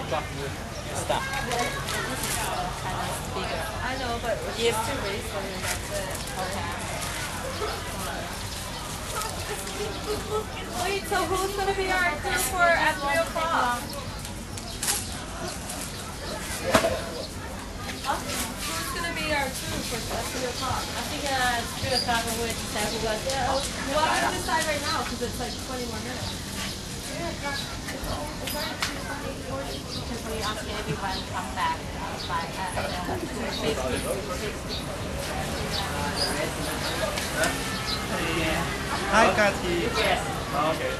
Stop. I know, but he has to race them and that's it. Wait, so who's going to be our crew for at 3 o'clock? Who's going to be our crew for at 3 o'clock? I think it's 3 o'clock and we'll decide who got there. Well, I'm going to decide right now because it's like 20 more minutes. 3 o'clock. Because we ask everyone to come back by Hi, Kati. Yes. Oh, okay.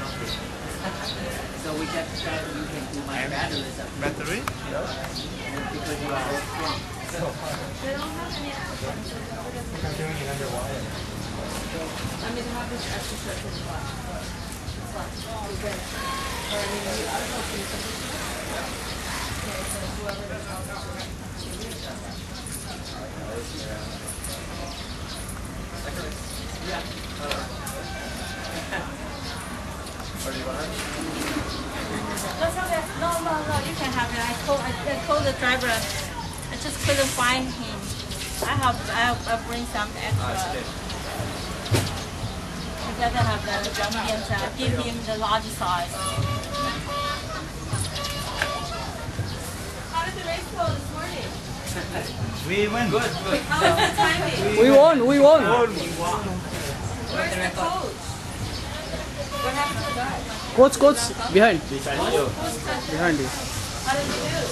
So we just said you can do my battery. Battery? Because you are all strong. They don't have any extra. I'm doing it underwater. I mean, they have this extra shirt in the black. It's like, good. Or I mean, I don't know if you can. Okay, so whoever is out there. Yeah. Are you behind? That's okay. No, you can have it. I told the driver, I just couldn't find him. I'll bring some extra. I'd rather have the medium, give him the large size. How did the race go this morning? We won. Good. How was the timing? We won. Where's the coach? What happened to the guy? Coach, behind. Behind you. How did you do?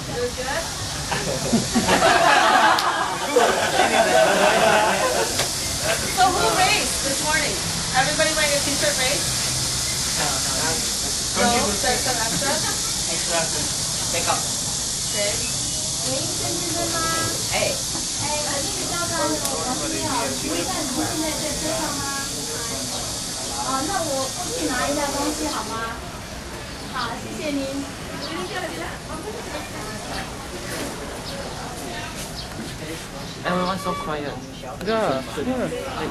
It was good? So who raced this morning? Everybody wearing a t-shirt race? No, there's some extra? Extra. Take up. Okay. Hey. 哦，那我过去拿一下东西好吗？好，谢谢您。 Everyone's so quiet. Yeah.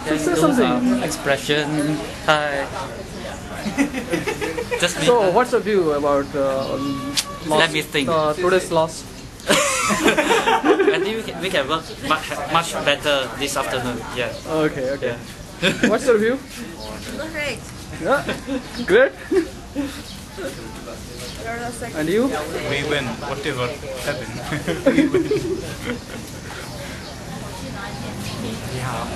They Say do something. some expression. Hi. Just me. So, what's your view about Let me think. Today's loss? I think we can work much better this afternoon. Yeah. Okay. Yeah. What's your view? Great. Yeah. Great. And you? We win. Whatever happens. We win.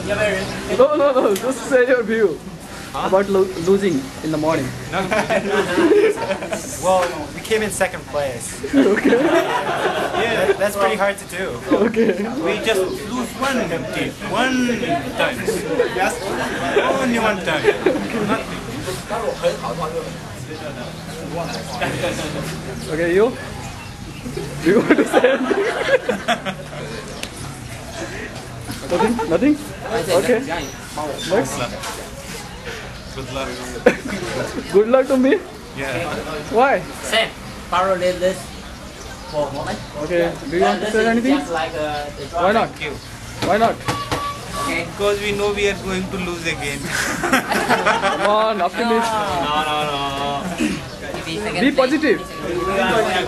No. Just say your view about losing in the morning. Well, we came in second place. Okay. Yeah, that's pretty hard to do. Okay. We just lose one time. Yes? Only one time. Okay, you? Do you want to say anything? Nothing? Okay. Next. Good luck. Good luck to me? Yeah. Why? Same. Parallel this for a moment. Okay. Do you want to say anything? Just like the Why not? Thank you. Why not? Okay. Because we know we are going to lose again. Come on, optimist. No. Be positive.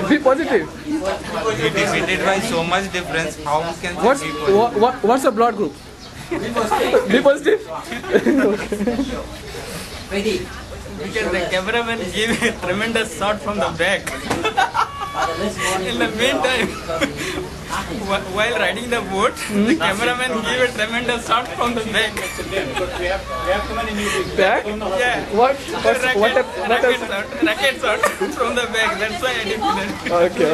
Be positive. We defeated by so much difference. How can we What's be positive? what's the blood group? Be positive. Okay. Ready. Because the cameraman gave a tremendous shot from the back. In the meantime, while riding the boat, the cameraman gave a tremendous shot from the back. Back? Yeah. What Racket shot from the back. That's why I defeated. Okay.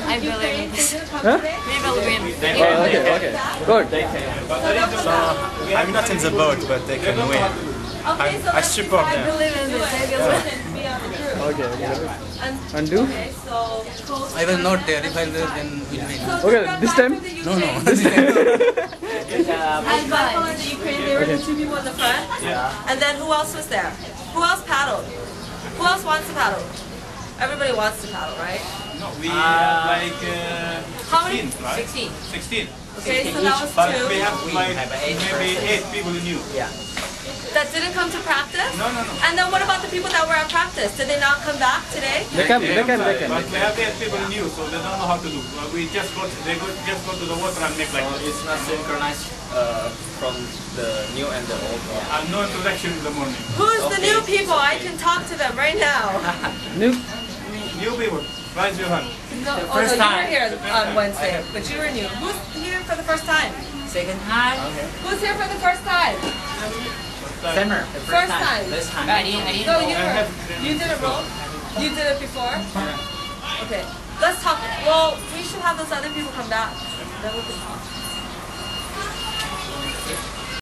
I believe in this. Huh? We will win. Okay. Good. So, I'm not in the boat, but they can win. Okay, so I support I them. believe in this. They will win and be on the crew. Okay. And And do? okay, so coach. I was not there. If I were, then we'll win. Okay, this time? No. This time. And Michael and the Ukraine, they were the two people in the front. Yeah. And then who else was there? Who else paddled? Who else wants to paddle? Everybody wants to paddle, right? No, we have like How many? 16, right? 16. 16. Okay, so that was But two. we have We like have eight maybe persons. 8 people new. Yeah. That didn't come to practice? No, no, no. And then what about the people that were at practice? Did they not come back today? They can. But we have 8 people new, so they don't know how to do. We just just go to the water and make like So it's not synchronized from the new and the old one. no introduction in the morning. Who's the Okay. new people? I can talk to them right now. New. New people, raise your hand. No, The oh, first no, you time. were here on Wednesday, but you were new. Who's here for the first time? Second time. Who's here for the first time? Summer. The First time. This time. I didn't No, you didn't roll? You did it before? Okay. Let's talk. Well, we should have those other people come back. Then we can talk.